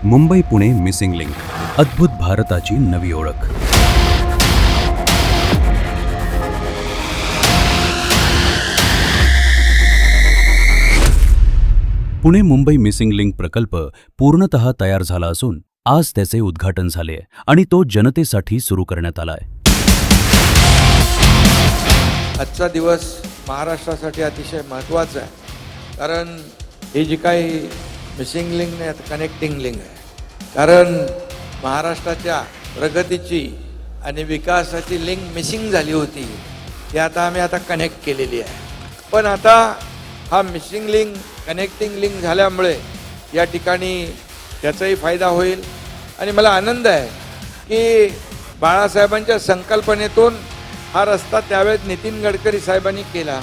Mumbai Pune missing link, अद्भुत भारताची नवी ओळख. पुणे मुंबई मिसिंग लिंक प्रकल्प पूर्णतः तयार झाला असून आज त्याचे उद्घाटन झाले आणि तो जनतेसाठी सुरू करण्यात आलाय. आजचा दिवस महाराष्ट्रासाठी अतिशय महत्त्वाचा आहे, कारण ही जी काही मिसिंग लिंक नाही आता कनेक्टिंग लिंक आहे. कारण महाराष्ट्राच्या प्रगतीची आणि विकासाची लिंक मिसिंग झाली होती, ती आम्ही कनेक्ट केलेली आहे. पण आता हा मिसिंग लिंक कनेक्टिंग लिंक झाल्यामुळे या ठिकाणी त्याचाही फायदा होईल. आणि मला आनंद आहे की बाळासाहेबांच्या संकल्पनेतून हा रस्ता त्यावेळेस नितीन गडकरी साहेबांनी केला,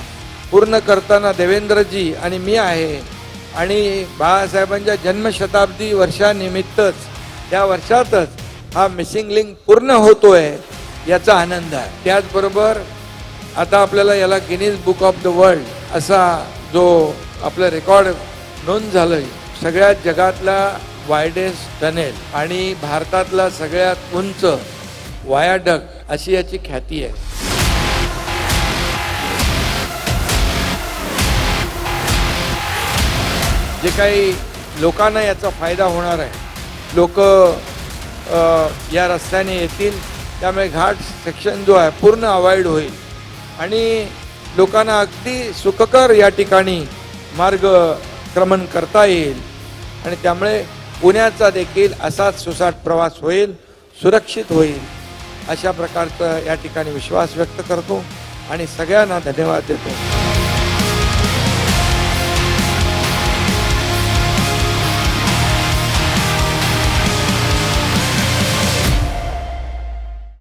पूर्ण करताना देवेंद्रजी आणि मी आहे. आणि बाळासाहेबांच्या जन्मशताब्दी वर्षानिमित्तच त्या वर्षातच हा मिसिंग लिंक पूर्ण होतोय, याचा आनंद आहे. त्याचबरोबर आता आपल्याला याला Guinness book of the world असा जो आपलं रेकॉर्ड नोंद झालंय, सगळ्यात जगातला वायडेस्ट टनेल आणि भारतातला सगळ्यात उंच वायाडक्ट अशी याची ख्याती आहे. जे काही लोकांना याचा फायदा होणार आहे, लोक या रस्त्याने येतील, त्यामुळे घाट सेक्शन जो आहे पूर्ण अवॉइड होईल आणि लोकांना अगदी सुखकर या ठिकाणी मार्गक्रमण करता येईल. आणि त्यामुळे पुण्याचा देखील असाच सुसाट प्रवास होईल, सुरक्षित होईल, अशा प्रकारचा या ठिकाणी विश्वास व्यक्त करतो आणि सगळ्यांना धन्यवाद देतो.